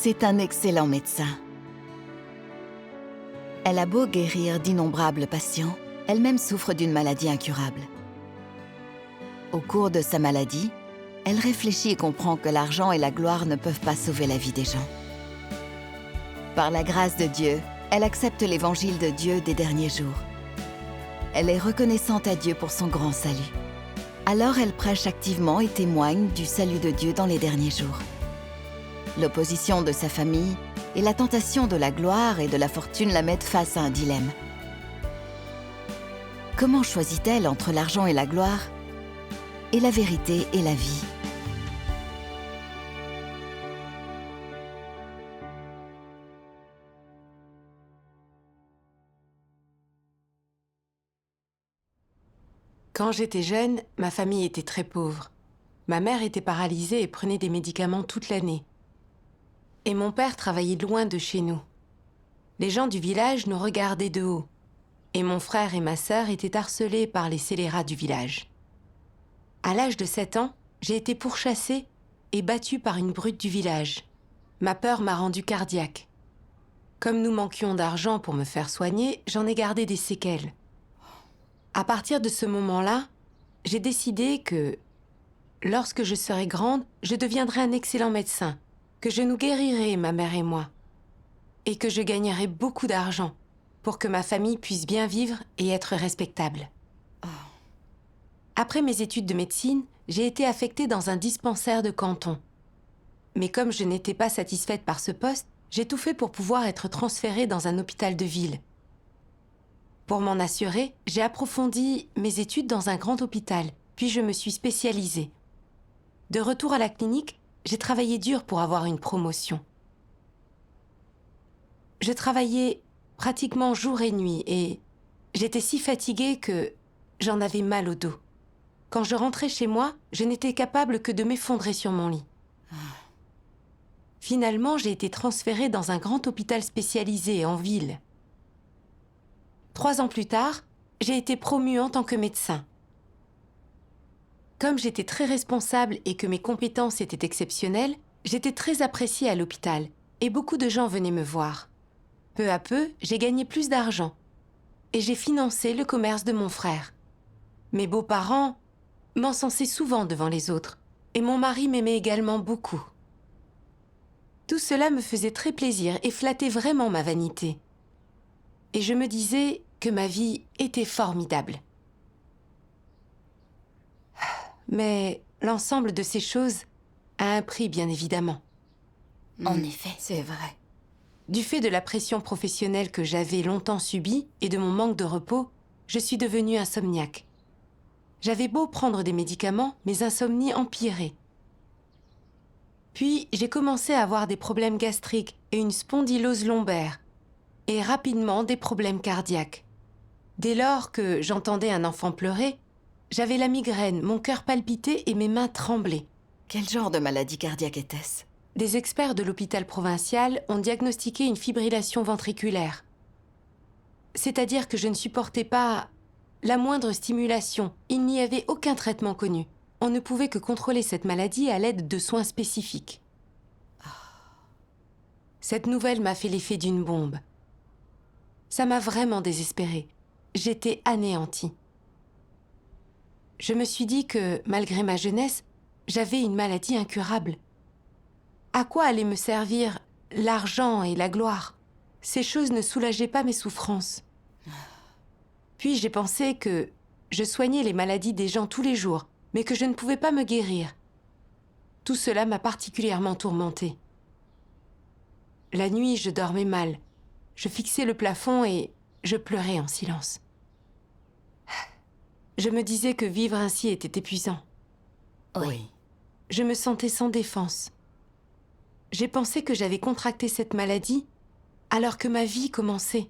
C'est un excellent médecin. Elle a beau guérir d'innombrables patients, elle-même souffre d'une maladie incurable. Au cours de sa maladie, elle réfléchit et comprend que l'argent et la gloire ne peuvent pas sauver la vie des gens. Par la grâce de Dieu, elle accepte l'évangile de Dieu des derniers jours. Elle est reconnaissante à Dieu pour son grand salut. Alors elle prêche activement et témoigne du salut de Dieu dans les derniers jours. L'opposition de sa famille et la tentation de la gloire et de la fortune la mettent face à un dilemme. Comment choisit-elle entre l'argent et la gloire, et la vérité et la vie? Quand j'étais jeune, ma famille était très pauvre. Ma mère était paralysée et prenait des médicaments toute l'année. Et mon père travaillait loin de chez nous. Les gens du village nous regardaient de haut. Et mon frère et ma sœur étaient harcelés par les scélérats du village. À l'âge de 7 ans, j'ai été pourchassée et battue par une brute du village. Ma peur m'a rendue cardiaque. Comme nous manquions d'argent pour me faire soigner, j'en ai gardé des séquelles. À partir de ce moment-là, j'ai décidé que, lorsque je serai grande, je deviendrai un excellent médecin, que je nous guérirai, ma mère et moi, et que je gagnerai beaucoup d'argent pour que ma famille puisse bien vivre et être respectable. Après mes études de médecine, j'ai été affectée dans un dispensaire de canton. Mais comme je n'étais pas satisfaite par ce poste, j'ai tout fait pour pouvoir être transférée dans un hôpital de ville. Pour m'en assurer, j'ai approfondi mes études dans un grand hôpital, puis je me suis spécialisée. De retour à la clinique, j'ai travaillé dur pour avoir une promotion. Je travaillais pratiquement jour et nuit et j'étais si fatiguée que j'en avais mal au dos. Quand je rentrais chez moi, je n'étais capable que de m'effondrer sur mon lit. Finalement, j'ai été transférée dans un grand hôpital spécialisé en ville. 3 ans plus tard, j'ai été promue en tant que médecin. Comme j'étais très responsable et que mes compétences étaient exceptionnelles, j'étais très appréciée à l'hôpital et beaucoup de gens venaient me voir. Peu à peu, j'ai gagné plus d'argent et j'ai financé le commerce de mon frère. Mes beaux-parents m'encensaient souvent devant les autres et mon mari m'aimait également beaucoup. Tout cela me faisait très plaisir et flattait vraiment ma vanité. Et je me disais que ma vie était formidable. Mais l'ensemble de ces choses a un prix, bien évidemment. En effet. C'est vrai. Du fait de la pression professionnelle que j'avais longtemps subie et de mon manque de repos, je suis devenue insomniaque. J'avais beau prendre des médicaments, mes insomnies empiraient. Puis, j'ai commencé à avoir des problèmes gastriques et une spondylose lombaire, et rapidement des problèmes cardiaques. Dès lors que j'entendais un enfant pleurer, j'avais la migraine, mon cœur palpitait et mes mains tremblaient. Quel genre de maladie cardiaque était-ce? Des experts de l'hôpital provincial ont diagnostiqué une fibrillation ventriculaire. C'est-à-dire que je ne supportais pas la moindre stimulation. Il n'y avait aucun traitement connu. On ne pouvait que contrôler cette maladie à l'aide de soins spécifiques. Cette nouvelle m'a fait l'effet d'une bombe. Ça m'a vraiment désespérée. J'étais anéantie. Je me suis dit que, malgré ma jeunesse, j'avais une maladie incurable. À quoi allait me servir l'argent et la gloire? Ces choses ne soulageaient pas mes souffrances. Puis j'ai pensé que je soignais les maladies des gens tous les jours, mais que je ne pouvais pas me guérir. Tout cela m'a particulièrement tourmentée. La nuit, je dormais mal. Je fixais le plafond et je pleurais en silence. Je me disais que vivre ainsi était épuisant. Oui. Je me sentais sans défense. J'ai pensé que j'avais contracté cette maladie alors que ma vie commençait.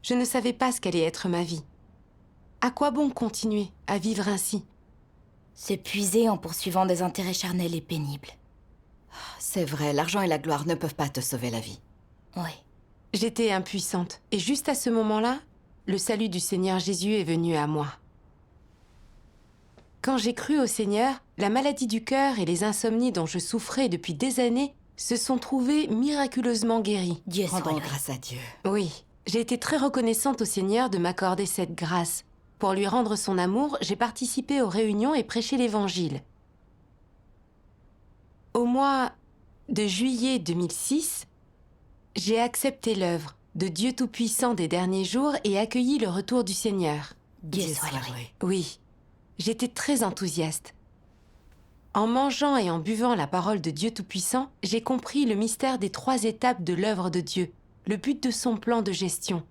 Je ne savais pas ce qu'allait être ma vie. À quoi bon continuer à vivre ainsi? S'épuiser en poursuivant des intérêts charnels et pénibles. C'est vrai, l'argent et la gloire ne peuvent pas te sauver la vie. Oui. J'étais impuissante. Et juste à ce moment-là, le salut du Seigneur Jésus est venu à moi. Quand j'ai cru au Seigneur, la maladie du cœur et les insomnies dont je souffrais depuis des années se sont trouvés miraculeusement guéris. Dieu soit Rendons loué. grâce à Dieu. Oui, j'ai été très reconnaissante au Seigneur de m'accorder cette grâce. Pour lui rendre son amour, j'ai participé aux réunions et prêché l'Évangile. Au mois de juillet 2006, j'ai accepté l'œuvre de Dieu Tout-Puissant des derniers jours et accueilli le retour du Seigneur. Dieu soit loué. Oui, j'étais très enthousiaste. En mangeant et en buvant la parole de Dieu Tout-Puissant, j'ai compris le mystère des 3 étapes de l'œuvre de Dieu, le but de son plan de gestion,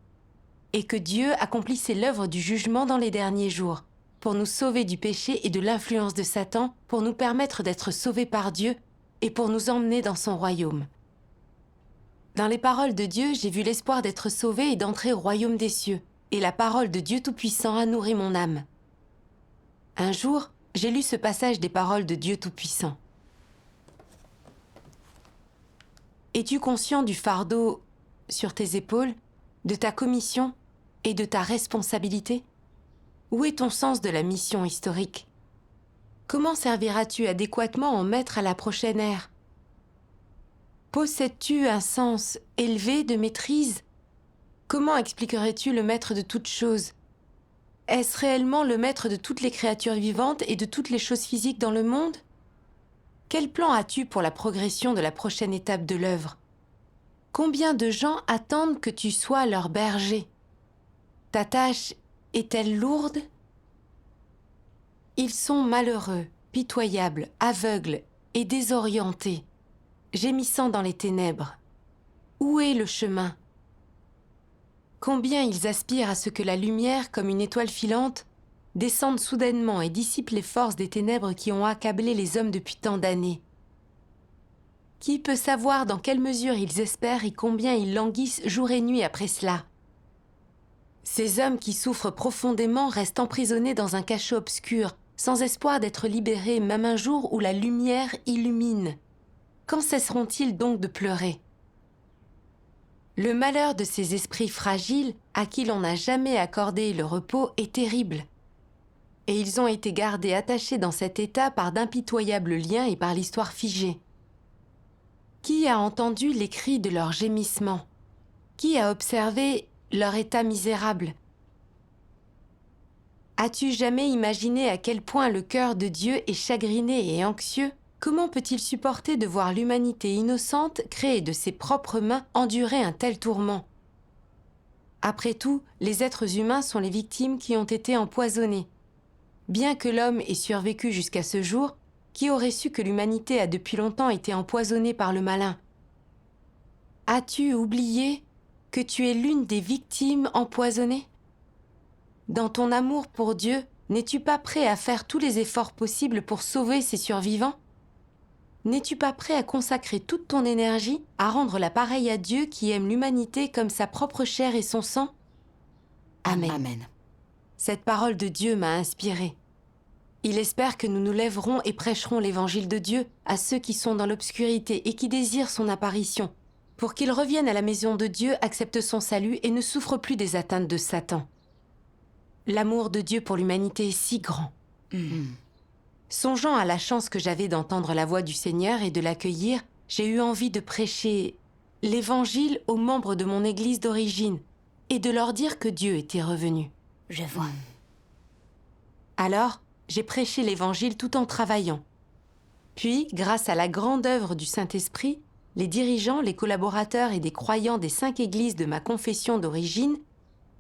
et que Dieu accomplissait l'œuvre du jugement dans les derniers jours, pour nous sauver du péché et de l'influence de Satan, pour nous permettre d'être sauvés par Dieu et pour nous emmener dans son royaume. Dans les paroles de Dieu, j'ai vu l'espoir d'être sauvé et d'entrer au royaume des cieux, et la parole de Dieu Tout-Puissant a nourri mon âme. Un jour, j'ai lu ce passage des paroles de Dieu Tout-Puissant. Es-tu conscient du fardeau sur tes épaules, de ta commission et de ta responsabilité? Où est ton sens de la mission historique? Comment serviras-tu adéquatement en maître à la prochaine ère? Possèdes-tu un sens élevé de maîtrise? Comment expliquerais-tu le maître de toutes choses? Est-ce réellement le maître de toutes les créatures vivantes et de toutes les choses physiques dans le monde? Quel plan as-tu pour la progression de la prochaine étape de l'œuvre? Combien de gens attendent que tu sois leur berger? Ta tâche est-elle lourde? Ils sont malheureux, pitoyables, aveugles et désorientés, gémissant dans les ténèbres. Où est le chemin? Combien ils aspirent à ce que la lumière, comme une étoile filante, descende soudainement et dissipe les forces des ténèbres qui ont accablé les hommes depuis tant d'années. Qui peut savoir dans quelle mesure ils espèrent et combien ils languissent jour et nuit après cela? Ces hommes qui souffrent profondément restent emprisonnés dans un cachot obscur, sans espoir d'être libérés même un jour où la lumière illumine. Quand cesseront-ils donc de pleurer? Le malheur de ces esprits fragiles, à qui l'on n'a jamais accordé le repos, est terrible. Et ils ont été gardés attachés dans cet état par d'impitoyables liens et par l'histoire figée. Qui a entendu les cris de leurs gémissements? Qui a observé leur état misérable? As-tu jamais imaginé à quel point le cœur de Dieu est chagriné et anxieux? Comment peut-il supporter de voir l'humanité innocente, créée de ses propres mains, endurer un tel tourment? Après tout, les êtres humains sont les victimes qui ont été empoisonnés. Bien que l'homme ait survécu jusqu'à ce jour, qui aurait su que l'humanité a depuis longtemps été empoisonnée par le malin? As-tu oublié que tu es l'une des victimes empoisonnées? Dans ton amour pour Dieu, n'es-tu pas prêt à faire tous les efforts possibles pour sauver ces survivants? N'es-tu pas prêt à consacrer toute ton énergie à rendre la pareille à Dieu qui aime l'humanité comme sa propre chair et son sang? Amen. Amen. Cette parole de Dieu m'a inspirée. Il espère que nous nous lèverons et prêcherons l'évangile de Dieu à ceux qui sont dans l'obscurité et qui désirent son apparition, pour qu'ils reviennent à la maison de Dieu, acceptent son salut et ne souffrent plus des atteintes de Satan. L'amour de Dieu pour l'humanité est si grand. Songeant à la chance que j'avais d'entendre la voix du Seigneur et de l'accueillir, j'ai eu envie de prêcher l'évangile aux membres de mon église d'origine et de leur dire que Dieu était revenu. Je vois. Alors, j'ai prêché l'évangile tout en travaillant. Puis, grâce à la grande œuvre du Saint-Esprit, les dirigeants, les collaborateurs et des croyants des 5 églises de ma confession d'origine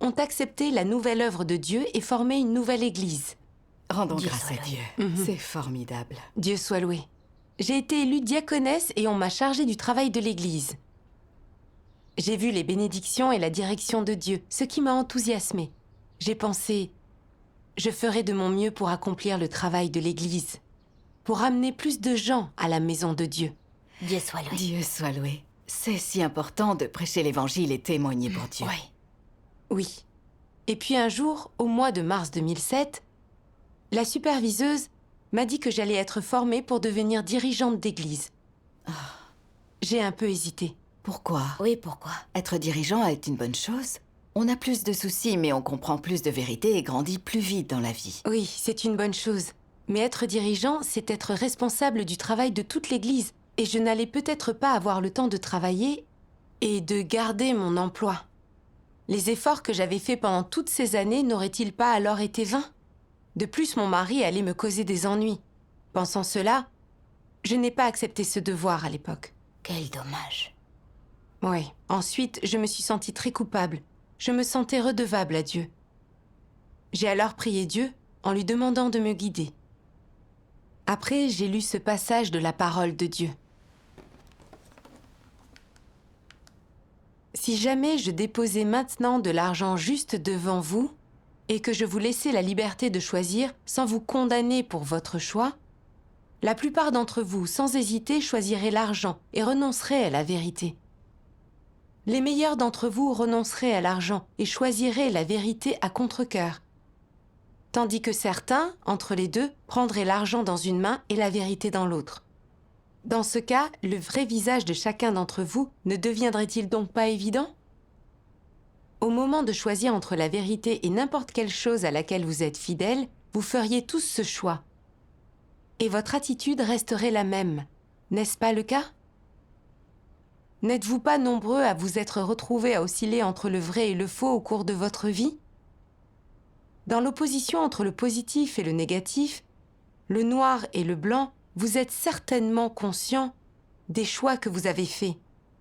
ont accepté la nouvelle œuvre de Dieu et formé une nouvelle église. Rendons Dieu grâce soit à Dieu. loué. C'est formidable. Dieu soit loué. J'ai été élue diaconesse et on m'a chargée du travail de l'église. J'ai vu les bénédictions et la direction de Dieu, ce qui m'a enthousiasmée. J'ai pensé, je ferai de mon mieux pour accomplir le travail de l'église, pour amener plus de gens à la maison de Dieu. Dieu soit loué. Dieu soit loué. C'est si important de prêcher l'évangile et témoigner pour Dieu. Oui. Oui. Et puis un jour, au mois de mars 2007, la superviseuse m'a dit que j'allais être formée pour devenir dirigeante d'église. J'ai un peu hésité. Pourquoi? Oui, pourquoi? Être dirigeant est une bonne chose. On a plus de soucis, mais on comprend plus de vérité et grandit plus vite dans la vie. Oui, c'est une bonne chose. Mais être dirigeant, c'est être responsable du travail de toute l'église, et je n'allais peut-être pas avoir le temps de travailler et de garder mon emploi. Les efforts que j'avais faits pendant toutes ces années n'auraient-ils pas alors été vains? De plus, mon mari allait me causer des ennuis. Pensant cela, je n'ai pas accepté ce devoir à l'époque. Quel dommage. Oui. Ensuite, je me suis sentie très coupable. Je me sentais redevable à Dieu. J'ai alors prié Dieu en lui demandant de me guider. Après, j'ai lu ce passage de la parole de Dieu. Si jamais je déposais maintenant de l'argent juste devant vous et que je vous laissais la liberté de choisir sans vous condamner pour votre choix, la plupart d'entre vous, sans hésiter, choisiraient l'argent et renonceraient à la vérité. Les meilleurs d'entre vous renonceraient à l'argent et choisiraient la vérité à contre-cœur, tandis que certains, entre les deux, prendraient l'argent dans une main et la vérité dans l'autre. Dans ce cas, le vrai visage de chacun d'entre vous ne deviendrait-il donc pas évident? Au moment de choisir entre la vérité et n'importe quelle chose à laquelle vous êtes fidèle, vous feriez tous ce choix. Et votre attitude resterait la même, n'est-ce pas le cas? N'êtes-vous pas nombreux à vous être retrouvés à osciller entre le vrai et le faux au cours de votre vie? Dans l'opposition entre le positif et le négatif, le noir et le blanc, vous êtes certainement conscient des choix que vous avez faits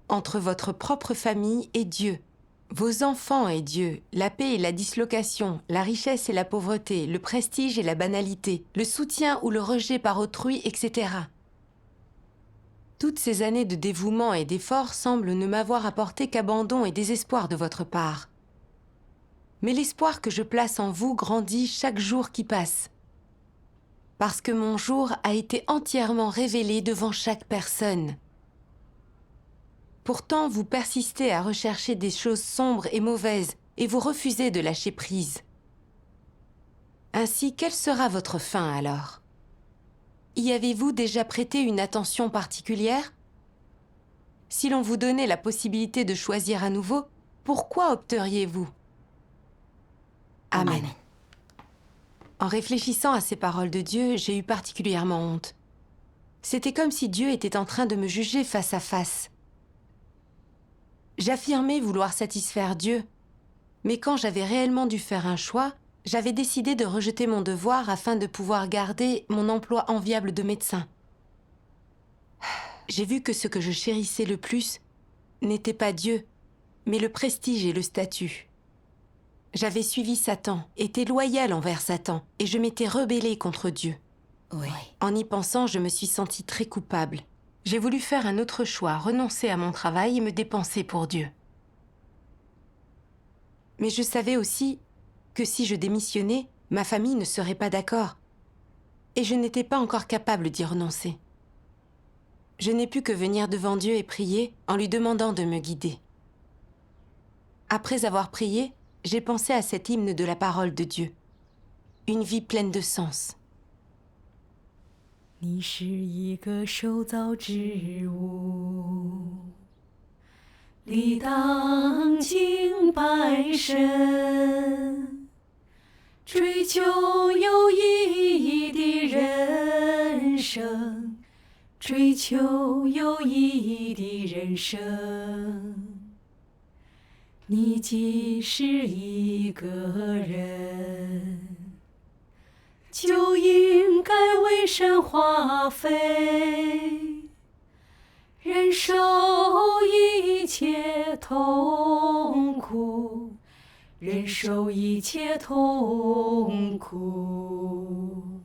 entre votre propre famille et Dieu, vos enfants et Dieu, la paix et la dislocation, la richesse et la pauvreté, le prestige et la banalité, le soutien ou le rejet par autrui, etc. Toutes ces années de dévouement et d'effort semblent ne m'avoir apporté qu'abandon et désespoir de votre part. Mais l'espoir que je place en vous grandit chaque jour qui passe, parce que mon jour a été entièrement révélé devant chaque personne. Pourtant, vous persistez à rechercher des choses sombres et mauvaises, et vous refusez de lâcher prise. Ainsi, quelle sera votre fin alors? Y avez-vous déjà prêté une attention particulière? Si l'on vous donnait la possibilité de choisir à nouveau, pourquoi opteriez-vous? Amen. Amen. En réfléchissant à ces paroles de Dieu, j'ai eu particulièrement honte. C'était comme si Dieu était en train de me juger face à face. J'affirmais vouloir satisfaire Dieu, mais quand j'avais réellement dû faire un choix, j'avais décidé de rejeter mon devoir afin de pouvoir garder mon emploi enviable de médecin. J'ai vu que ce que je chérissais le plus n'était pas Dieu, mais le prestige et le statut. J'avais suivi Satan, été loyale envers Satan, et je m'étais rebellée contre Dieu. Oui. En y pensant, je me suis sentie très coupable. J'ai voulu faire un autre choix, renoncer à mon travail et me dépenser pour Dieu. Mais je savais aussi que si je démissionnais, ma famille ne serait pas d'accord. Et je n'étais pas encore capable d'y renoncer. Je n'ai pu que venir devant Dieu et prier en lui demandant de me guider. Après avoir prié, j'ai pensé à cet hymne de la parole de Dieu. Une vie pleine de sens. 你是一个受造之物，理当敬拜神，追求有意义的人生，追求有意义的人生。你既是一个人，就应该为神花费，忍受一切痛苦，忍受一切痛苦。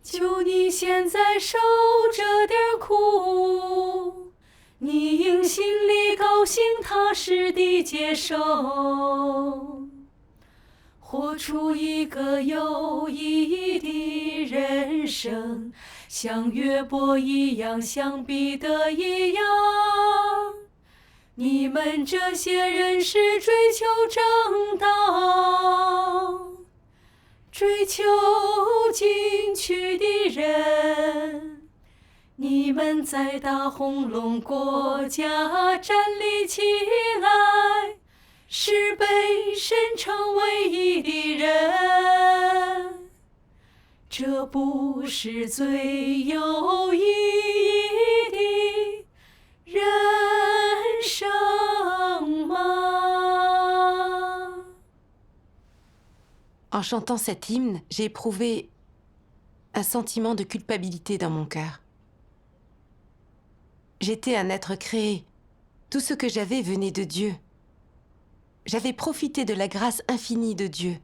就你现在受这点苦，你应心里高兴踏实地接受，活出一个有意义的人生，像约伯一样，像彼得一样。你们这些人是追求正道，追求进取的人，你们在大红龙国家站立起来，是被神称为义的人。这不是最有意义的人生吗？ En chantant cet hymne, j'ai éprouvé un sentiment de culpabilité dans mon cœur. J'étais un être créé. Tout ce que j'avais venait de Dieu. J'avais profité de la grâce infinie de Dieu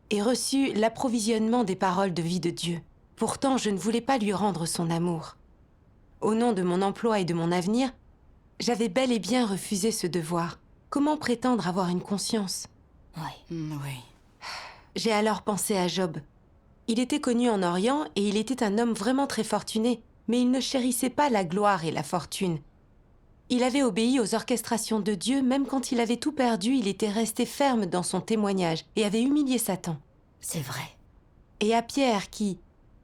et reçu l'approvisionnement des paroles de vie de Dieu. Pourtant, je ne voulais pas lui rendre son amour. Au nom de mon emploi et de mon avenir, j'avais bel et bien refusé ce devoir. Comment prétendre avoir une conscience? Oui. J'ai alors pensé à Job. Il était connu en Orient et il était un homme vraiment très fortuné, mais il ne chérissait pas la gloire et la fortune. Il avait obéi aux orchestrations de Dieu, même quand il avait tout perdu, il était resté ferme dans son témoignage et avait humilié Satan. C'est vrai. Et à Pierre qui,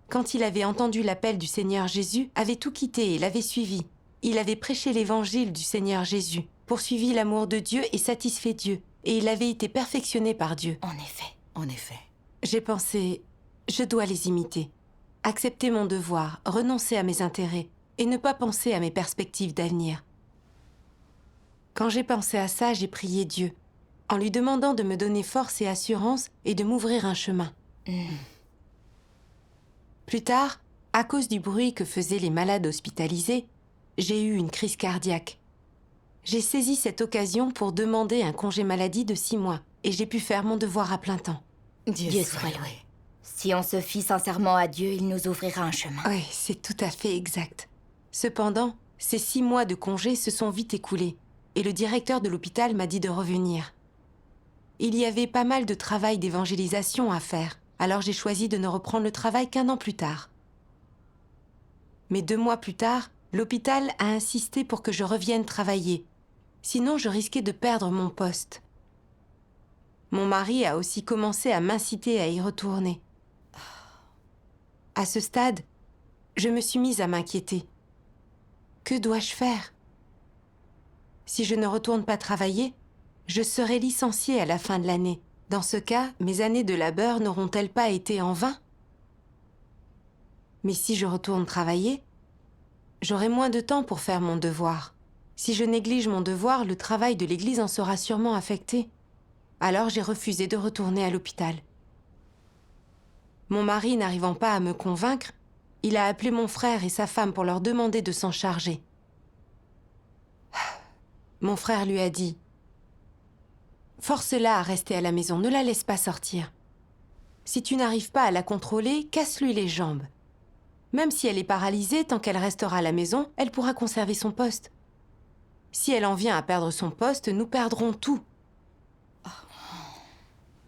quand il avait entendu l'appel du Seigneur Jésus, avait tout quitté et l'avait suivi. Il avait prêché l'évangile du Seigneur Jésus, poursuivi l'amour de Dieu et satisfait Dieu, et il avait été perfectionné par Dieu. En effet. En effet. J'ai pensé, je dois les imiter, accepter mon devoir, renoncer à mes intérêts et ne pas penser à mes perspectives d'avenir. Quand j'ai pensé à ça, j'ai prié Dieu, en lui demandant de me donner force et assurance et de m'ouvrir un chemin. Plus tard, à cause du bruit que faisaient les malades hospitalisés, j'ai eu une crise cardiaque. J'ai saisi cette occasion pour demander un congé maladie de 6 mois et j'ai pu faire mon devoir à plein temps. Dieu soit loué. Si on se fie sincèrement à Dieu, il nous ouvrira un chemin. Oui, c'est tout à fait exact. Cependant, ces 6 mois de congé se sont vite écoulés et le directeur de l'hôpital m'a dit de revenir. Il y avait pas mal de travail d'évangélisation à faire, alors j'ai choisi de ne reprendre le travail qu'1 an plus tard. Mais 2 mois plus tard, l'hôpital a insisté pour que je revienne travailler, sinon je risquais de perdre mon poste. Mon mari a aussi commencé à m'inciter à y retourner. À ce stade, je me suis mise à m'inquiéter. Que dois-je faire? Si je ne retourne pas travailler, je serai licenciée à la fin de l'année. Dans ce cas, mes années de labeur n'auront-elles pas été en vain? Mais si je retourne travailler, j'aurai moins de temps pour faire mon devoir. Si je néglige mon devoir, le travail de l'église en sera sûrement affecté. Alors j'ai refusé de retourner à l'hôpital. Mon mari n'arrivant pas à me convaincre, il a appelé mon frère et sa femme pour leur demander de s'en charger. Mon frère lui a dit « Force-la à rester à la maison, ne la laisse pas sortir. Si tu n'arrives pas à la contrôler, casse-lui les jambes. Même si elle est paralysée, tant qu'elle restera à la maison, elle pourra conserver son poste. Si elle en vient à perdre son poste, nous perdrons tout. »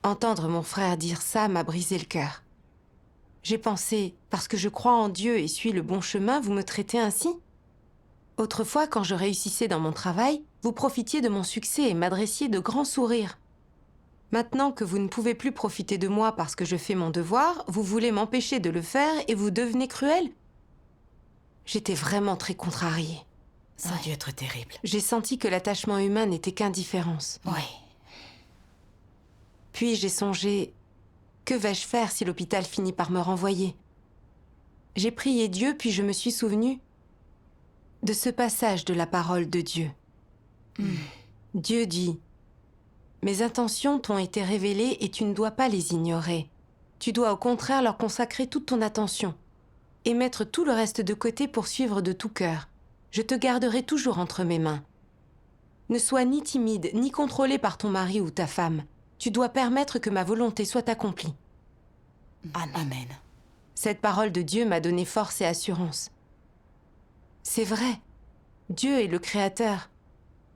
Entendre mon frère dire ça m'a brisé le cœur. J'ai pensé, parce que je crois en Dieu et suis le bon chemin, vous me traitez ainsi? Autrefois, quand je réussissais dans mon travail, vous profitiez de mon succès et m'adressiez de grands sourires. Maintenant que vous ne pouvez plus profiter de moi parce que je fais mon devoir, vous voulez m'empêcher de le faire et vous devenez cruel? J'étais vraiment très contrariée. Ça a dû être terrible. J'ai senti que l'attachement humain n'était qu'indifférence. Oui. Puis j'ai songé, que vais-je faire si l'hôpital finit par me renvoyer? J'ai prié Dieu, puis je me suis souvenu de ce passage de la parole de Dieu. Dieu dit, « Mes intentions t'ont été révélées et tu ne dois pas les ignorer. Tu dois au contraire leur consacrer toute ton attention et mettre tout le reste de côté pour suivre de tout cœur. Je te garderai toujours entre mes mains. Ne sois ni timide, ni contrôlé par ton mari ou ta femme. Tu dois permettre que ma volonté soit accomplie. » Amen. Cette parole de Dieu m'a donné force et assurance. C'est vrai, Dieu est le Créateur,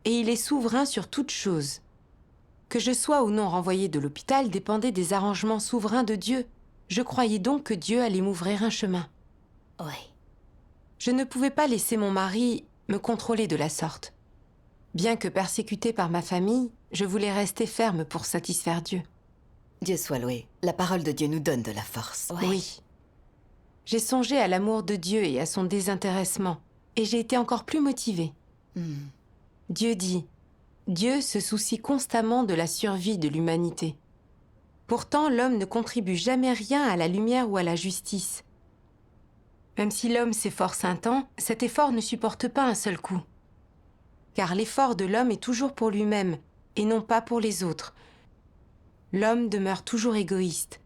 et il est souverain sur toutes choses. Que je sois ou non renvoyée de l'hôpital dépendait des arrangements souverains de Dieu. Je croyais donc que Dieu allait m'ouvrir un chemin. Oui. Je ne pouvais pas laisser mon mari me contrôler de la sorte. Bien que persécutée par ma famille, je voulais rester ferme pour satisfaire Dieu. Dieu soit loué. La parole de Dieu nous donne de la force. Oui. J'ai songé à l'amour de Dieu et à son désintéressement, et j'ai été encore plus motivée. Dieu dit, Dieu se soucie constamment de la survie de l'humanité. Pourtant, l'homme ne contribue jamais rien à la lumière ou à la justice. Même si l'homme s'efforce un temps, cet effort ne supporte pas un seul coup. Car l'effort de l'homme est toujours pour lui-même, et non pas pour les autres. L'homme demeure toujours égoïste,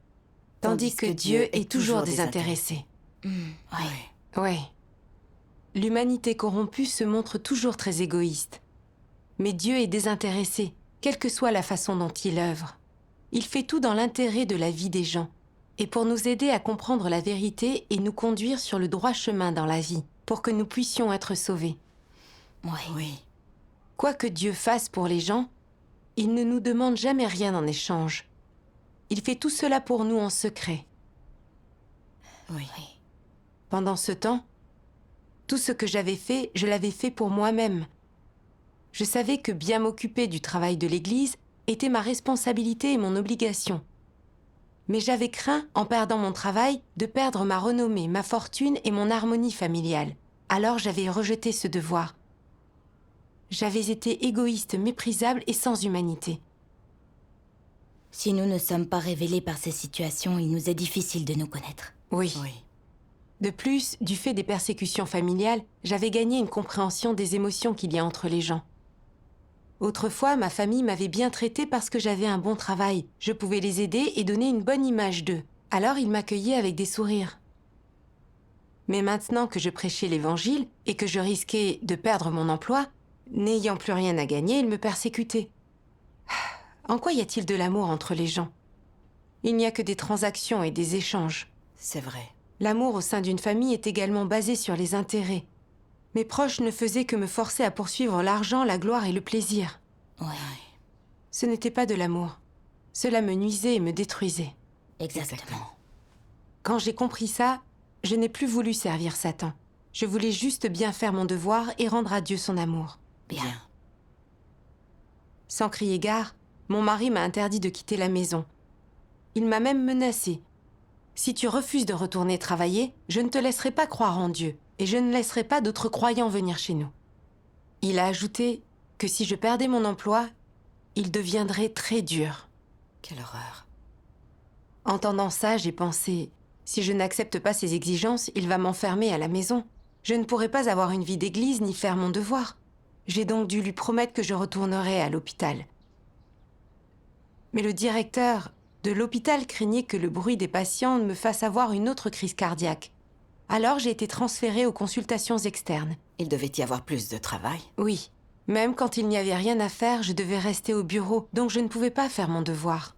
tandis que Dieu est toujours désintéressé. Ouais. L'humanité corrompue se montre toujours très égoïste. Mais Dieu est désintéressé, quelle que soit la façon dont il œuvre. Il fait tout dans l'intérêt de la vie des gens, et pour nous aider à comprendre la vérité et nous conduire sur le droit chemin dans la vie, pour que nous puissions être sauvés. Oui. Quoi que Dieu fasse pour les gens, il ne nous demande jamais rien en échange. Il fait tout cela pour nous en secret. Oui. Pendant ce temps, tout ce que j'avais fait, je l'avais fait pour moi-même. Je savais que bien m'occuper du travail de l'Église était ma responsabilité et mon obligation. Mais j'avais craint, en perdant mon travail, de perdre ma renommée, ma fortune et mon harmonie familiale. Alors j'avais rejeté ce devoir. J'avais été égoïste, méprisable et sans humanité. Si nous ne sommes pas révélés par ces situations, il nous est difficile de nous connaître. Oui. De plus, du fait des persécutions familiales, j'avais gagné une compréhension des émotions qu'il y a entre les gens. Autrefois, ma famille m'avait bien traité parce que j'avais un bon travail. Je pouvais les aider et donner une bonne image d'eux. Alors ils m'accueillaient avec des sourires. Mais maintenant que je prêchais l'Évangile et que je risquais de perdre mon emploi, n'ayant plus rien à gagner, ils me persécutaient. En quoi y a-t-il de l'amour entre les gens? Il n'y a que des transactions et des échanges. C'est vrai. L'amour au sein d'une famille est également basé sur les intérêts. Mes proches ne faisaient que me forcer à poursuivre l'argent, la gloire et le plaisir. Ce n'était pas de l'amour. Cela me nuisait et me détruisait. Exactement. Quand j'ai compris ça, je n'ai plus voulu servir Satan. Je voulais juste bien faire mon devoir et rendre à Dieu son amour. Bien. Sans crier gare, mon mari m'a interdit de quitter la maison. Il m'a même menacée. Si tu refuses de retourner travailler, je ne te laisserai pas croire en Dieu et je ne laisserai pas d'autres croyants venir chez nous. Il a ajouté que si je perdais mon emploi, il deviendrait très dur. Quelle horreur. Entendant ça, j'ai pensé, si je n'accepte pas ses exigences, il va m'enfermer à la maison. Je ne pourrai pas avoir une vie d'église ni faire mon devoir. J'ai donc dû lui promettre que je retournerai à l'hôpital. Mais le directeur de l'hôpital craignait que le bruit des patients me fasse avoir une autre crise cardiaque. Alors j'ai été transférée aux consultations externes. Il devait y avoir plus de travail. Oui, même quand il n'y avait rien à faire, je devais rester au bureau, donc je ne pouvais pas faire mon devoir.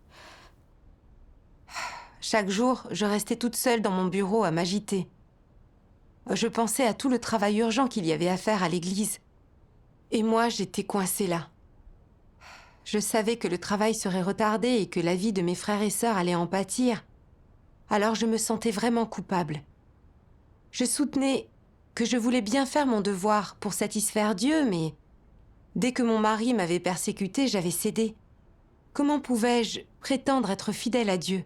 Chaque jour, je restais toute seule dans mon bureau à m'agiter. Je pensais à tout le travail urgent qu'il y avait à faire à l'église. Et moi, j'étais coincée là. Je savais que le travail serait retardé et que la vie de mes frères et sœurs allait en pâtir. Alors je me sentais vraiment coupable. Je soutenais que je voulais bien faire mon devoir pour satisfaire Dieu, mais dès que mon mari m'avait persécutée, j'avais cédé. Comment pouvais-je prétendre être fidèle à Dieu?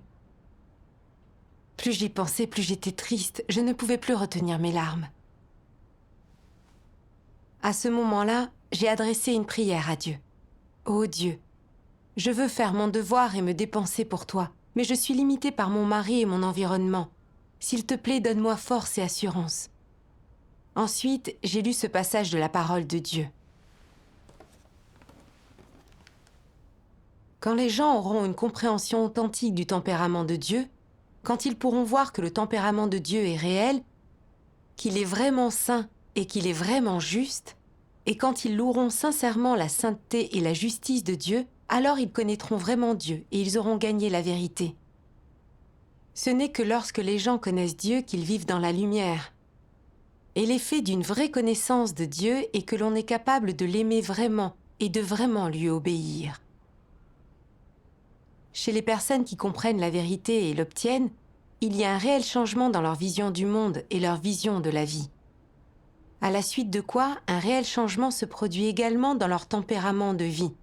Plus j'y pensais, plus j'étais triste. Je ne pouvais plus retenir mes larmes. À ce moment-là, j'ai adressé une prière à Dieu. Ô Dieu, je veux faire mon devoir et me dépenser pour toi, mais je suis limitée par mon mari et mon environnement. S'il te plaît, donne-moi force et assurance. Ensuite, j'ai lu ce passage de la parole de Dieu. Quand les gens auront une compréhension authentique du tempérament de Dieu, quand ils pourront voir que le tempérament de Dieu est réel, qu'il est vraiment saint et qu'il est vraiment juste, et quand ils loueront sincèrement la sainteté et la justice de Dieu, alors ils connaîtront vraiment Dieu et ils auront gagné la vérité. Ce n'est que lorsque les gens connaissent Dieu qu'ils vivent dans la lumière. Et l'effet d'une vraie connaissance de Dieu est que l'on est capable de l'aimer vraiment et de vraiment lui obéir. Chez les personnes qui comprennent la vérité et l'obtiennent, il y a un réel changement dans leur vision du monde et leur vision de la vie. À la suite de quoi, un réel changement se produit également dans leur tempérament de vie.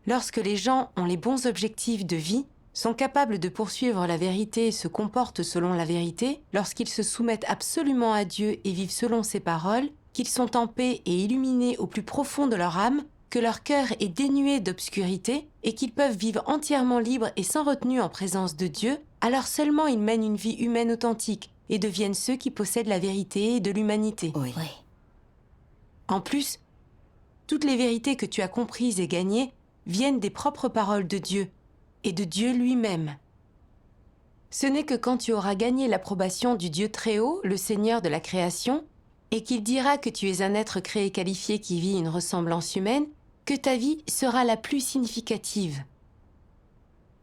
Lorsque les gens ont les bons objectifs de vie, sont capables de poursuivre la vérité et se comportent selon la vérité, lorsqu'ils se soumettent absolument à Dieu et vivent selon ses paroles, qu'ils sont en paix et illuminés au plus profond de leur âme, que leur cœur est dénué d'obscurité et qu'ils peuvent vivre entièrement libres et sans retenue en présence de Dieu, alors seulement ils mènent une vie humaine authentique, et deviennent ceux qui possèdent la vérité de l'humanité. Oui. Oui. En plus, toutes les vérités que tu as comprises et gagnées viennent des propres paroles de Dieu et de Dieu lui-même. Ce n'est que quand tu auras gagné l'approbation du Dieu Très-Haut, le Seigneur de la création, et qu'il dira que tu es un être créé qualifié qui vit une ressemblance humaine, que ta vie sera la plus significative.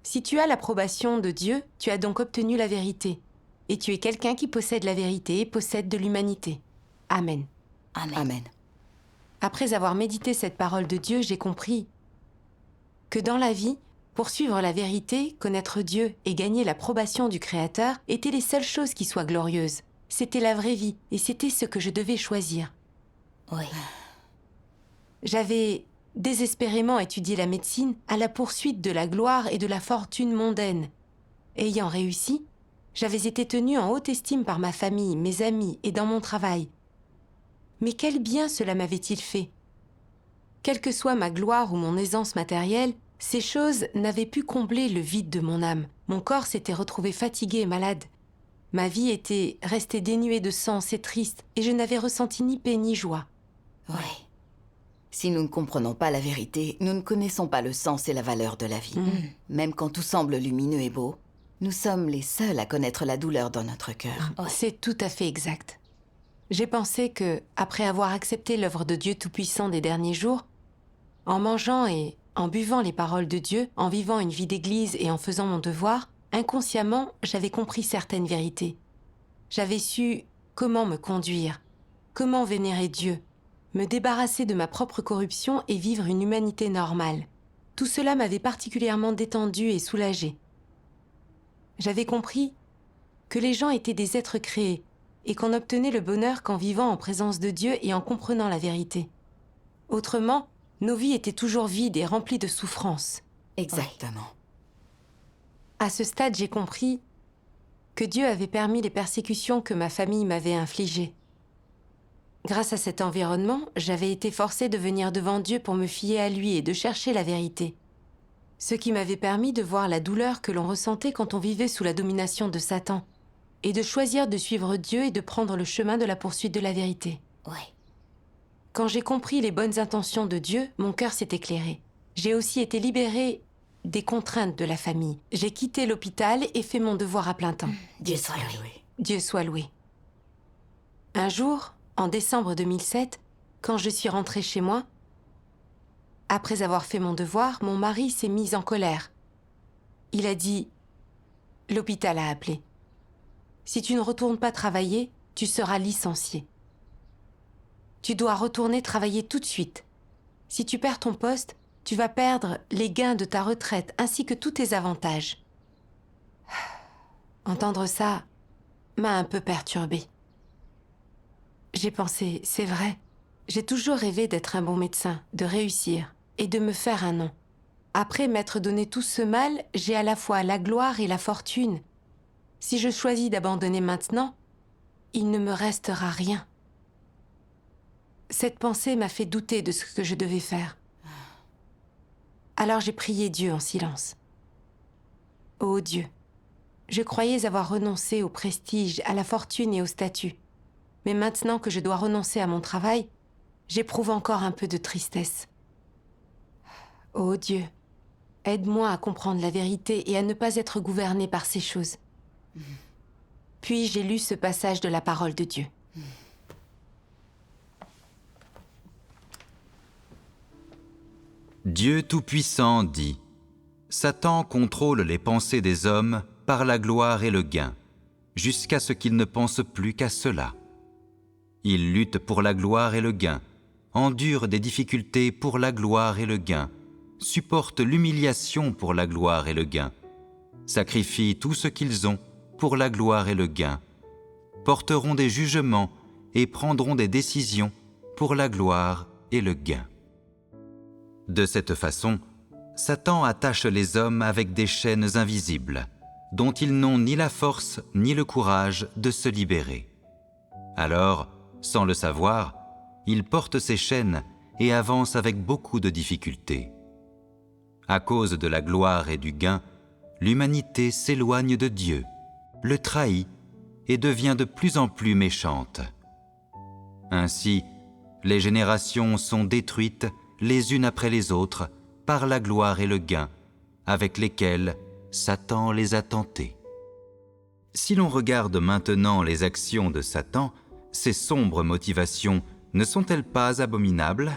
Si tu as l'approbation de Dieu, tu as donc obtenu la vérité, et tu es quelqu'un qui possède la vérité et possède de l'humanité. Amen. Amen. Amen. Après avoir médité cette parole de Dieu, j'ai compris que dans la vie, poursuivre la vérité, connaître Dieu et gagner l'approbation du Créateur étaient les seules choses qui soient glorieuses. C'était la vraie vie et c'était ce que je devais choisir. Oui. J'avais désespérément étudié la médecine à la poursuite de la gloire et de la fortune mondaine. Ayant réussi, j'avais été tenue en haute estime par ma famille, mes amis et dans mon travail. Mais quel bien cela m'avait-il fait? Quelle que soit ma gloire ou mon aisance matérielle, ces choses n'avaient pu combler le vide de mon âme. Mon corps s'était retrouvé fatigué et malade. Ma vie était restée dénuée de sens et triste, et je n'avais ressenti ni paix ni joie. Oui. Si nous ne comprenons pas la vérité, nous ne connaissons pas le sens et la valeur de la vie. Même quand tout semble lumineux et beau, nous sommes les seuls à connaître la douleur dans notre cœur. C'est tout à fait exact. J'ai pensé que, après avoir accepté l'œuvre de Dieu Tout-Puissant des derniers jours, en mangeant et en buvant les paroles de Dieu, en vivant une vie d'église et en faisant mon devoir, inconsciemment, j'avais compris certaines vérités. J'avais su comment me conduire, comment vénérer Dieu, me débarrasser de ma propre corruption et vivre une humanité normale. Tout cela m'avait particulièrement détendue et soulagée. J'avais compris que les gens étaient des êtres créés et qu'on obtenait le bonheur qu'en vivant en présence de Dieu et en comprenant la vérité. Autrement, nos vies étaient toujours vides et remplies de souffrances. Exactement. À ce stade, j'ai compris que Dieu avait permis les persécutions que ma famille m'avait infligées. Grâce à cet environnement, j'avais été forcée de venir devant Dieu pour me fier à lui et de chercher la vérité. Ce qui m'avait permis de voir la douleur que l'on ressentait quand on vivait sous la domination de Satan, et de choisir de suivre Dieu et de prendre le chemin de la poursuite de la vérité. Oui. Quand j'ai compris les bonnes intentions de Dieu, mon cœur s'est éclairé. J'ai aussi été libérée des contraintes de la famille. J'ai quitté l'hôpital et fait mon devoir à plein temps. Dieu soit loué. Dieu soit loué. Un jour, en décembre 2007, quand je suis rentrée chez moi, après avoir fait mon devoir, mon mari s'est mis en colère. Il a dit « L'hôpital a appelé. Si tu ne retournes pas travailler, tu seras licencié. Tu dois retourner travailler tout de suite. Si tu perds ton poste, tu vas perdre les gains de ta retraite ainsi que tous tes avantages. » Entendre ça m'a un peu perturbée. J'ai pensé, c'est vrai, j'ai toujours rêvé d'être un bon médecin, de réussir et de me faire un nom. Après m'être donné tout ce mal, j'ai à la fois la gloire et la fortune. Si je choisis d'abandonner maintenant, il ne me restera rien. Cette pensée m'a fait douter de ce que je devais faire. Alors j'ai prié Dieu en silence. Ô Dieu, je croyais avoir renoncé au prestige, à la fortune et au statut. Mais maintenant que je dois renoncer à mon travail, j'éprouve encore un peu de tristesse. Ô Dieu, aide-moi à comprendre la vérité et à ne pas être gouverné par ces choses. Puis j'ai lu ce passage de la parole de Dieu. Dieu Tout-Puissant dit « Satan contrôle les pensées des hommes par la gloire et le gain, jusqu'à ce qu'ils ne pensent plus qu'à cela. Il lutte pour la gloire et le gain, endure des difficultés pour la gloire et le gain, supporte l'humiliation pour la gloire et le gain, sacrifie tout ce qu'ils ont pour la gloire et le gain, porteront des jugements et prendront des décisions pour la gloire et le gain. » De cette façon, Satan attache les hommes avec des chaînes invisibles, dont ils n'ont ni la force ni le courage de se libérer. Alors, sans le savoir, il porte ces chaînes et avance avec beaucoup de difficultés. À cause de la gloire et du gain, l'humanité s'éloigne de Dieu, le trahit et devient de plus en plus méchante. Ainsi, les générations sont détruites les unes après les autres par la gloire et le gain, avec lesquels Satan les a tentées. Si l'on regarde maintenant les actions de Satan, ses sombres motivations ne sont-elles pas abominables ?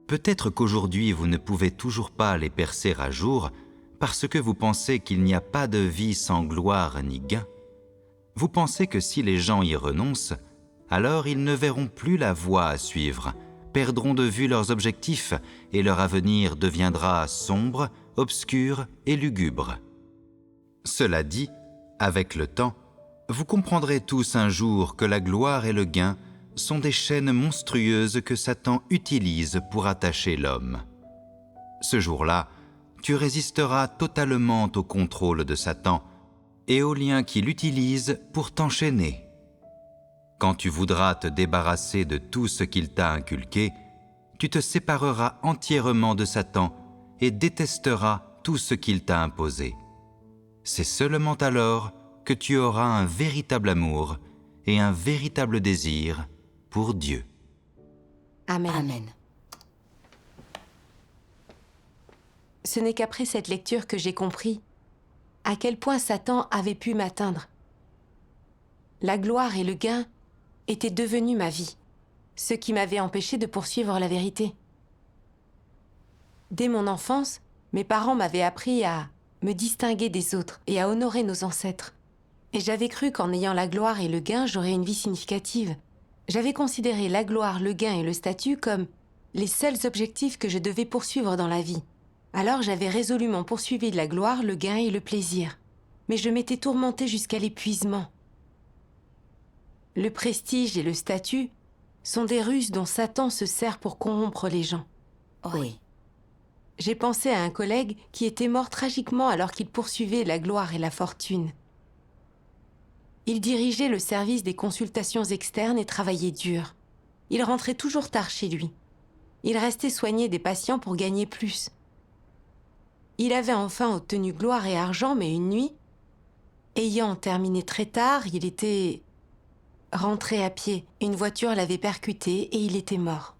Peut-être qu'aujourd'hui vous ne pouvez toujours pas les percer à jour parce que vous pensez qu'il n'y a pas de vie sans gloire ni gain. Vous pensez que si les gens y renoncent, alors ils ne verront plus la voie à suivre, perdront de vue leurs objectifs et leur avenir deviendra sombre, obscur et lugubre. Cela dit, avec le temps, vous comprendrez tous un jour que la gloire et le gain sont des chaînes monstrueuses que Satan utilise pour attacher l'homme. Ce jour-là, tu résisteras totalement au contrôle de Satan et aux liens qu'il utilise pour t'enchaîner. Quand tu voudras te débarrasser de tout ce qu'il t'a inculqué, tu te sépareras entièrement de Satan et détesteras tout ce qu'il t'a imposé. C'est seulement alors que tu auras un véritable amour et un véritable désir pour Dieu. Amen. Amen. Ce n'est qu'après cette lecture que j'ai compris à quel point Satan avait pu m'atteindre. La gloire et le gain étaient devenus ma vie, ce qui m'avait empêché de poursuivre la vérité. Dès mon enfance, mes parents m'avaient appris à me distinguer des autres et à honorer nos ancêtres. Et j'avais cru qu'en ayant la gloire et le gain, j'aurais une vie significative. J'avais considéré la gloire, le gain et le statut comme les seuls objectifs que je devais poursuivre dans la vie. Alors j'avais résolument poursuivi la gloire, le gain et le plaisir. Mais je m'étais tourmentée jusqu'à l'épuisement. Le prestige et le statut sont des ruses dont Satan se sert pour corrompre les gens. Oui. J'ai pensé à un collègue qui était mort tragiquement alors qu'il poursuivait la gloire et la fortune. Il dirigeait le service des consultations externes et travaillait dur. Il rentrait toujours tard chez lui. Il restait soigner des patients pour gagner plus. Il avait enfin obtenu gloire et argent, mais une nuit, ayant terminé très tard, il était rentré à pied. Une voiture l'avait percuté et il était mort.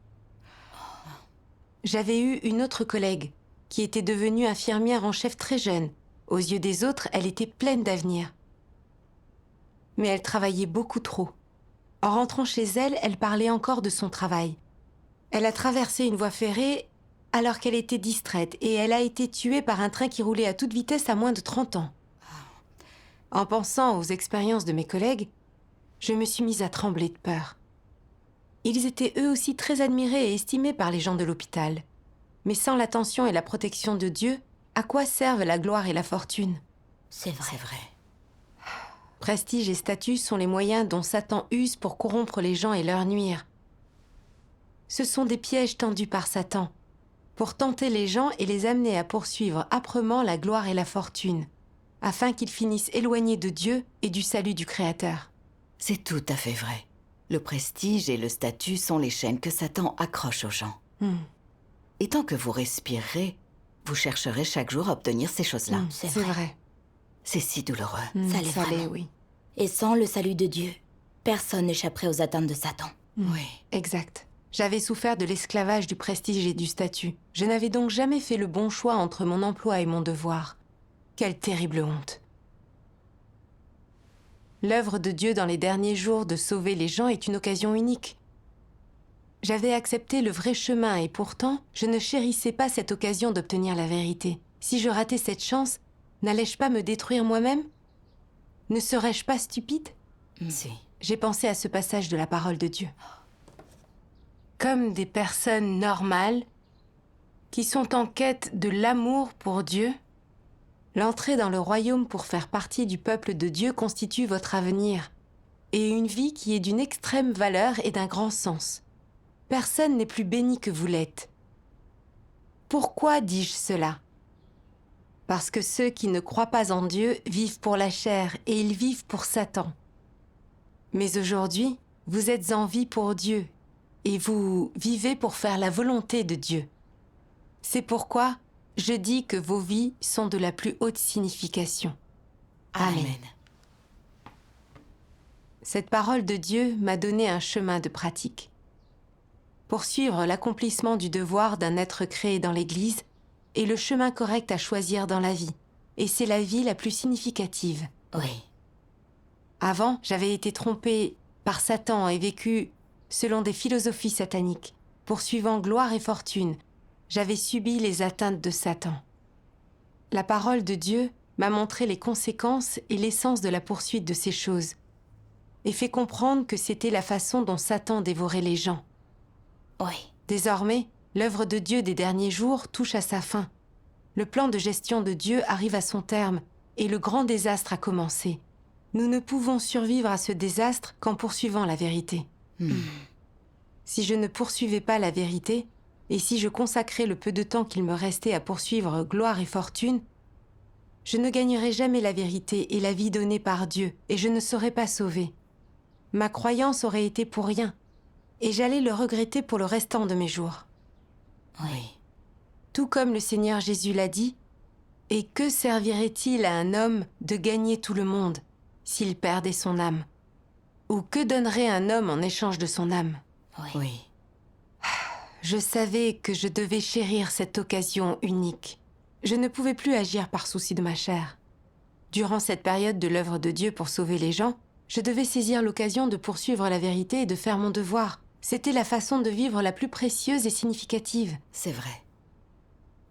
J'avais eu une autre collègue qui était devenue infirmière en chef très jeune. Aux yeux des autres, elle était pleine d'avenir. Mais elle travaillait beaucoup trop. En rentrant chez elle, elle parlait encore de son travail. Elle a traversé une voie ferrée alors qu'elle était distraite et elle a été tuée par un train qui roulait à toute vitesse à moins de 30 ans. En pensant aux expériences de mes collègues, je me suis mise à trembler de peur. Ils étaient eux aussi très admirés et estimés par les gens de l'hôpital. Mais sans l'attention et la protection de Dieu, à quoi servent la gloire et la fortune ? C'est vrai. C'est vrai. Prestige et statut sont les moyens dont Satan use pour corrompre les gens et leur nuire. Ce sont des pièges tendus par Satan pour tenter les gens et les amener à poursuivre âprement la gloire et la fortune, afin qu'ils finissent éloignés de Dieu et du salut du Créateur. C'est tout à fait vrai. Le prestige et le statut sont les chaînes que Satan accroche aux gens. Et tant que vous respirerez, vous chercherez chaque jour à obtenir ces choses-là. C'est C'est vrai. vrai. C'est si douloureux. Ça l'est Ça vraiment. l'est, oui. Et sans le salut de Dieu, personne n'échapperait aux attentes de Satan. Oui. Exact. J'avais souffert de l'esclavage du prestige et du statut. Je n'avais donc jamais fait le bon choix entre mon emploi et mon devoir. Quelle terrible honte. L'œuvre de Dieu dans les derniers jours de sauver les gens est une occasion unique. J'avais accepté le vrai chemin et pourtant, je ne chérissais pas cette occasion d'obtenir la vérité. Si je ratais cette chance, n'allais-je pas me détruire moi-même ? Ne serais-je pas stupide ? Si. J'ai pensé à ce passage de la parole de Dieu. Comme des personnes normales qui sont en quête de l'amour pour Dieu, l'entrée dans le royaume pour faire partie du peuple de Dieu constitue votre avenir et une vie qui est d'une extrême valeur et d'un grand sens. Personne n'est plus béni que vous l'êtes. Pourquoi dis-je cela ? Parce que ceux qui ne croient pas en Dieu vivent pour la chair et ils vivent pour Satan. Mais aujourd'hui, vous êtes en vie pour Dieu et vous vivez pour faire la volonté de Dieu. C'est pourquoi je dis que vos vies sont de la plus haute signification. Amen. Amen. Cette parole de Dieu m'a donné un chemin de pratique. Poursuivre l'accomplissement du devoir d'un être créé dans l'Église est le chemin correct à choisir dans la vie, et c'est la vie la plus significative. Oui. Avant, j'avais été trompée par Satan et vécu selon des philosophies sataniques. Poursuivant gloire et fortune, j'avais subi les atteintes de Satan. La parole de Dieu m'a montré les conséquences et l'essence de la poursuite de ces choses, et fait comprendre que c'était la façon dont Satan dévorait les gens. Oui. Désormais, l'œuvre de Dieu des derniers jours touche à sa fin. Le plan de gestion de Dieu arrive à son terme, et le grand désastre a commencé. Nous ne pouvons survivre à ce désastre qu'en poursuivant la vérité. Si je ne poursuivais pas la vérité, et si je consacrais le peu de temps qu'il me restait à poursuivre gloire et fortune, je ne gagnerais jamais la vérité et la vie donnée par Dieu, et je ne serais pas sauvée. Ma croyance aurait été pour rien, et j'allais le regretter pour le restant de mes jours. Oui. Tout comme le Seigneur Jésus l'a dit, « Et que servirait-il à un homme de gagner tout le monde s'il perdait son âme? Ou que donnerait un homme en échange de son âme ?» Oui. Je savais que je devais chérir cette occasion unique. Je ne pouvais plus agir par souci de ma chair. Durant cette période de l'œuvre de Dieu pour sauver les gens, je devais saisir l'occasion de poursuivre la vérité et de faire mon devoir. C'était la façon de vivre la plus précieuse et significative. C'est vrai.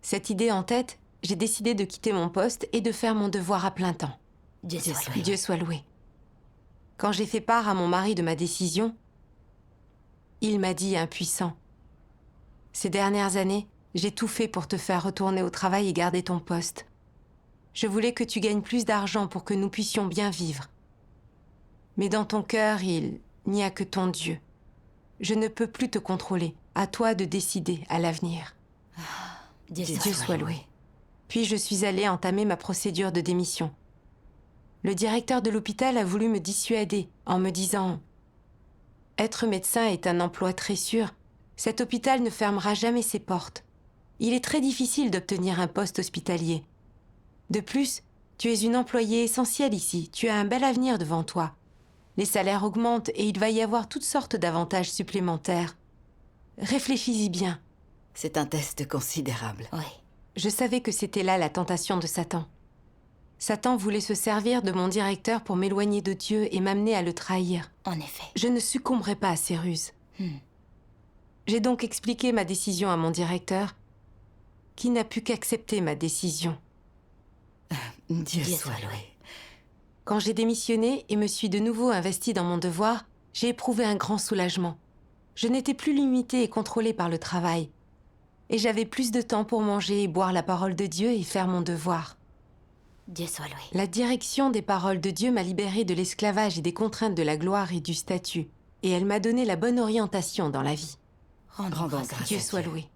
Cette idée en tête, j'ai décidé de quitter mon poste et de faire mon devoir à plein temps. Dieu soit loué. Dieu soit loué. Quand j'ai fait part à mon mari de ma décision, il m'a dit impuissant. Ces dernières années, j'ai tout fait pour te faire retourner au travail et garder ton poste. Je voulais que tu gagnes plus d'argent pour que nous puissions bien vivre. Mais dans ton cœur, il n'y a que ton Dieu. Je ne peux plus te contrôler. À toi de décider à l'avenir. Dieu Dieu soit loué. Puis je suis allée entamer ma procédure de démission. Le directeur de l'hôpital a voulu me dissuader en me disant « Être médecin est un emploi très sûr. Cet hôpital ne fermera jamais ses portes. Il est très difficile d'obtenir un poste hospitalier. De plus, tu es une employée essentielle ici. Tu as un bel avenir devant toi. Les salaires augmentent et il va y avoir toutes sortes d'avantages supplémentaires. Réfléchis-y bien. » C'est un test considérable. Oui. Je savais que c'était là la tentation de Satan. Satan voulait se servir de mon directeur pour m'éloigner de Dieu et m'amener à le trahir. En effet. Je ne succomberai pas à ses ruses. J'ai donc expliqué ma décision à mon directeur, qui n'a pu qu'accepter ma décision. Dieu soit loué. Quand j'ai démissionné et me suis de nouveau investie dans mon devoir, j'ai éprouvé un grand soulagement. Je n'étais plus limitée et contrôlée par le travail. Et j'avais plus de temps pour manger et boire la parole de Dieu et faire mon devoir. Dieu soit loué. La direction des paroles de Dieu m'a libérée de l'esclavage et des contraintes de la gloire et du statut, et elle m'a donné la bonne orientation dans la vie. Rendons grâce à Dieu soit loué.